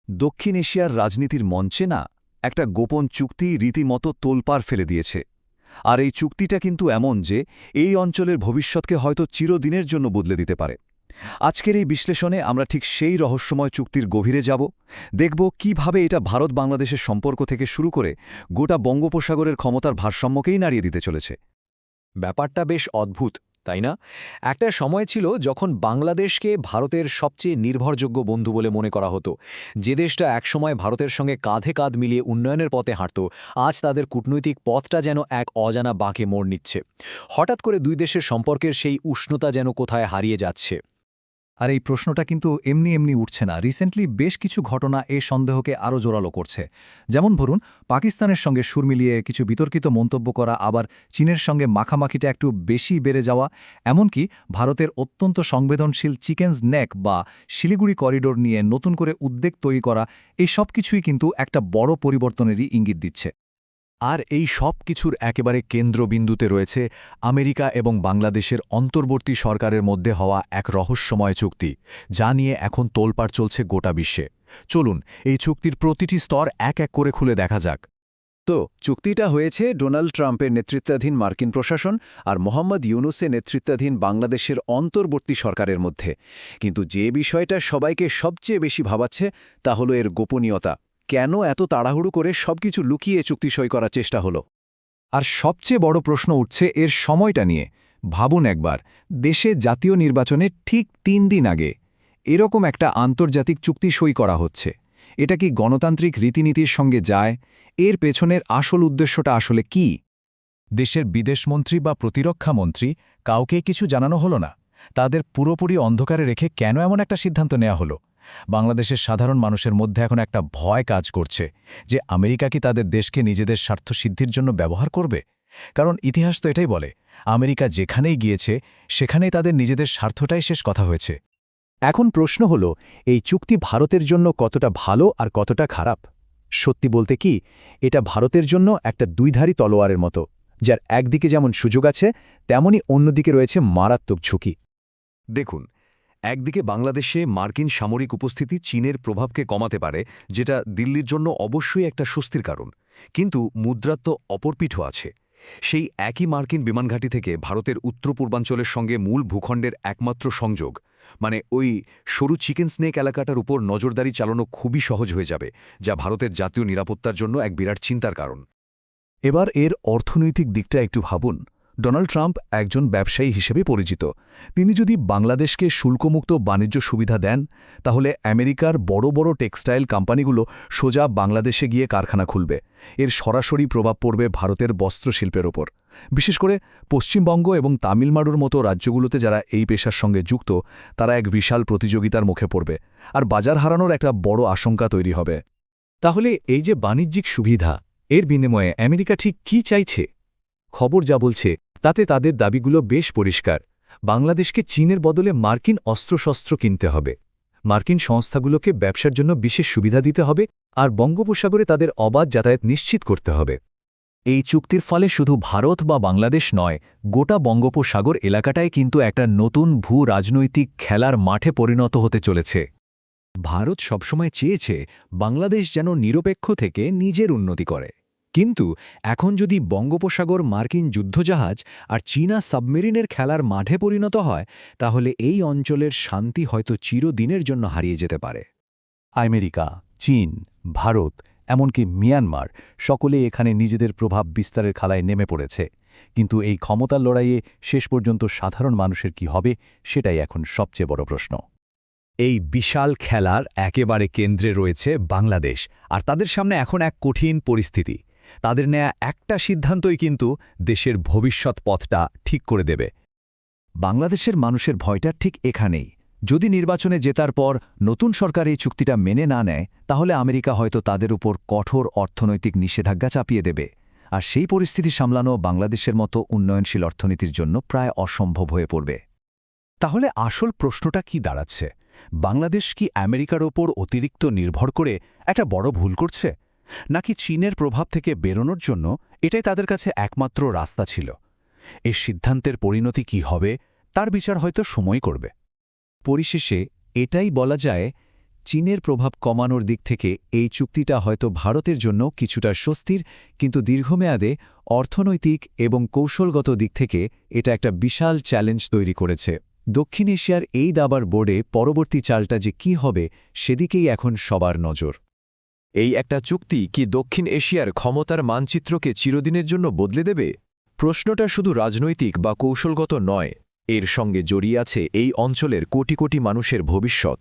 দক্ষিণ এশিয়ার রাজনীতির মঞ্চে না একটা গোপন চুক্তি রীতিমতো তোলপাড় ফেলে দিয়েছে। আর এই চুক্তিটা কিন্তু এমন যে এই অঞ্চলের ভবিষ্যৎকে হয়তো চিরদিনের জন্য বদলে দিতে পারে। আজকের এই বিশ্লেষণে আমরা ঠিক সেই রহস্যময় চুক্তির গভীরে যাব, দেখব কিভাবে এটা ভারত বাংলাদেশের সম্পর্ক থেকে শুরু করে গোটা বঙ্গোপসাগরের ক্ষমতার ভারসাম্যকেই নাড়িয়ে দিতে চলেছে। ব্যাপারটা বেশ অদ্ভুত, তাই না? একটা সময় ছিল যখন বাংলাদেশকে ভারতের সবচেয়ে নির্ভরযোগ্য বন্ধু বলে মনে করা হতো। যে দেশটা একসময় ভারতের সঙ্গে কাঁধে কাঁধ মিলিয়ে উন্নয়নের পথে হাঁটত, আজ তাদের কূটনৈতিক পথটা যেন এক অজানা বাঁকে মোড় নিচ্ছে। হঠাৎ করে দুই দেশের সম্পর্কের সেই উষ্ণতা যেন কোথায় হারিয়ে যাচ্ছে। আর এই প্রশ্নটা কিন্তু এমনি এমনি উঠছে না। রিসেন্টলি বেশ কিছু ঘটনা এই সন্দেহকে আরও জোরালো করছে। যেমন ধরুন, পাকিস্তানের সঙ্গে সুর মিলিয়ে কিছু বিতর্কিত মন্তব্য করা, আবার চীনের সঙ্গে মাখামাখিটা একটু বেশি বেড়ে যাওয়া, এমনকি ভারতের অত্যন্ত সংবেদনশীল চিকেনস নেক বা শিলিগুড়ি করিডোর নিয়ে নতুন করে উদ্বেগ তৈরি করা, এই সব কিছুই কিন্তু একটা বড় পরিবর্তনেরই ইঙ্গিত দিচ্ছে। আর এই সব কিছুর একেবারে কেন্দ্রবিন্দুতে রয়েছে আমেরিকা এবং বাংলাদেশের অন্তর্বর্তী সরকারের মধ্যে হওয়া এক রহস্যময় চুক্তি, যা নিয়ে এখন তোলপাড় চলছে গোটা বিশ্বে। চলুন এই চুক্তির প্রতিটি স্তর এক এক করে খুলে দেখা যাক। তো চুক্তিটা হয়েছে ডোনাল্ড ট্রাম্পের নেতৃত্বাধীন মার্কিন প্রশাসন আর মোহাম্মদ ইউনুসের নেতৃত্বাধীন বাংলাদেশের অন্তর্বর্তী সরকারের মধ্যে। কিন্তু যে বিষয়টা সবাইকে সবচেয়ে বেশি ভাবাচ্ছে তা হলো এর গোপনীয়তা। কেন এত তাড়াহুড়ো করে সবকিছু লুকিয়ে চুক্তি সই করার চেষ্টা হলো? আর সবচেয়ে বড় প্রশ্ন উঠছে এর সময়টা নিয়ে। ভাবুন একবার, দেশে জাতীয় নির্বাচনের ঠিক ৩ দিন আগে এরকম একটা আন্তর্জাতিক চুক্তি সই করা হচ্ছে। এটা কি গণতান্ত্রিক রীতিনীতির সঙ্গে যায়? এর পেছনের আসল উদ্দেশ্যটা আসলে কি? দেশের বিদেশমন্ত্রী বা প্রতিরক্ষা মন্ত্রী কাউকে কিছু জানানো হলো না। তাদের পুরোপুরি অন্ধকারে রেখে কেন এমন একটা সিদ্ধান্ত নেওয়া হলো? বাংলাদেশের সাধারণ মানুষের মধ্যে এখন একটা ভয় কাজ করছে যে আমেরিকা কি তাদের দেশকে নিজেদের স্বার্থসিদ্ধির জন্য ব্যবহার করবে। কারণ ইতিহাস তো এটাই বলে, আমেরিকা যেখানেই গিয়েছে সেখানেই তাদের নিজেদের স্বার্থটাই শেষ কথা হয়েছে। এখন প্রশ্ন হল, এই চুক্তি ভারতের জন্য কতটা ভালো আর কতটা খারাপ? সত্যি বলতে কি, এটা ভারতের জন্য একটা দুইধারী তলোয়ারের মতো, যার একদিকে যেমন সুযোগ আছে তেমনি অন্যদিকে রয়েছে মারাত্মক ঝুঁকি। দেখুন, একদিকে বাংলাদেশে মার্কিন সামরিক উপস্থিতি চীনের প্রভাবকে কমাতে পারে, যেটা দিল্লির জন্য অবশ্যই একটা স্বস্তির কারণ। কিন্তু মুদ্রার তো অপর পিঠও আছে। সেই একই মার্কিন বিমানঘাঁটি থেকে ভারতের উত্তর পূর্বাঞ্চলের সঙ্গে মূল ভূখণ্ডের একমাত্র সংযোগ, মানে ওই সরু চিকেন স্নেক এলাকাটার উপর নজরদারি চালানো খুবই সহজ হয়ে যাবে, যা ভারতের জাতীয় নিরাপত্তার জন্য এক বিরাট চিন্তার কারণ। এবার এর অর্থনৈতিক দিকটা একটু ভাবুন। ডোনাল্ড ট্রাম্প একজন ব্যবসায়ী হিসেবে পরিচিত। তিনি যদি বাংলাদেশকে শুল্কমুক্ত বাণিজ্য সুবিধা দেন, তাহলে আমেরিকার বড় বড় টেক্সটাইল কোম্পানিগুলো সোজা বাংলাদেশে গিয়ে কারখানা খুলবে। এর সরাসরি প্রভাব পড়বে ভারতের বস্ত্রশিল্পের ওপর। বিশেষ করে পশ্চিমবঙ্গ এবং তামিলনাড়ুর মতো রাজ্যগুলোতে যারা এই পেশার সঙ্গে যুক্ত, তারা এক বিশাল প্রতিযোগিতার মুখে পড়বে, আর বাজার হারানোর একটা বড় আশঙ্কা তৈরি হবে। তাহলে এই যে বাণিজ্যিক সুবিধা, এর বিনিময়ে আমেরিকা ঠিক কী চাইছে? খবর যা বলছে তাতে তাদের দাবিগুলো বেশ পরিষ্কার। বাংলাদেশকে চীনের বদলে মার্কিন অস্ত্রশস্ত্র কিনতে হবে, মার্কিন সংস্থাগুলোকে ব্যবসার জন্য বিশেষ সুবিধা দিতে হবে, আর বঙ্গোপসাগরে তাদের অবাধ যাতায়াত নিশ্চিত করতে হবে। এই চুক্তির ফলে শুধু ভারত বা বাংলাদেশ নয়, গোটা বঙ্গোপসাগর এলাকাটাই কিন্তু একটা নতুন ভূ-রাজনৈতিক খেলার মাঠে পরিণত হতে চলেছে। ভারত সবসময় চেয়েছে বাংলাদেশ যেন নিরপেক্ষ থেকে নিজের উন্নতি করে। কিন্তু এখন যদি বঙ্গোপসাগর মার্কিন যুদ্ধজাহাজ আর চীনা সাবমেরিনের খেলার মাঠে পরিণত হয়, তাহলে এই অঞ্চলের শান্তি হয়তো চিরদিনের জন্য হারিয়ে যেতে পারে। আমেরিকা, চীন, ভারত, এমনকি মিয়ানমার সকলে এখানে নিজেদের প্রভাব বিস্তারের খেলায় নেমে পড়েছে। কিন্তু এই ক্ষমতার লড়াইয়ে শেষ পর্যন্ত সাধারণ মানুষের কি হবে, সেটাই এখন সবচেয়ে বড় প্রশ্ন। এই বিশাল খেলার একেবারে কেন্দ্রে রয়েছে বাংলাদেশ, আর তাদের সামনে এখন এক কঠিন পরিস্থিতি। তাদের নেয়া একটা সিদ্ধান্তই কিন্তু দেশের ভবিষ্যৎ পথটা ঠিক করে দেবে। বাংলাদেশের মানুষের ভয়টা ঠিক এখানেই। যদি নির্বাচনে জেতার পর নতুন সরকার এই চুক্তিটা মেনে না নেয়, তাহলে আমেরিকা হয়তো তাদের উপর কঠোর অর্থনৈতিক নিষেধাজ্ঞা চাপিয়ে দেবে, আর সেই পরিস্থিতি সামলানো বাংলাদেশের মতো উন্নয়নশীল অর্থনীতির জন্য প্রায় অসম্ভব হয়ে পড়বে। তাহলে আসল প্রশ্নটা কি দাঁড়াচ্ছে? বাংলাদেশ কি আমেরিকার ওপর অতিরিক্ত নির্ভর করে একটা বড় ভুল করছে, নাকি চীনের প্রভাব থেকে বেরোনোর জন্য এটাই তাদের কাছে একমাত্র রাস্তা ছিল? এই সিদ্ধান্তের পরিণতি কি হবে তার বিচার হয়তো সময় করবে। পরিশেষে এটাই বলা যায়, চীনের প্রভাব কমানোর দিক থেকে এই চুক্তিটা হয়তো ভারতের জন্য কিছুটা স্বস্তির, কিন্তু দীর্ঘমেয়াদে অর্থনৈতিক এবং কৌশলগত দিক থেকে এটা একটা বিশাল চ্যালেঞ্জ তৈরি করেছে। দক্ষিণ এশিয়ার এই দাবার বোর্ডে পরবর্তী চালটা যে কী হবে সেদিকেই এখন সবার নজর। এই একটা চুক্তি কি দক্ষিণ এশিয়ার ক্ষমতার মানচিত্রকে চিরদিনের জন্য বদলে দেবে? প্রশ্নটা শুধু রাজনৈতিক বা কৌশলগত নয়, এর সঙ্গে জড়িয়ে আছে এই অঞ্চলের কোটি কোটি মানুষের ভবিষ্যৎ।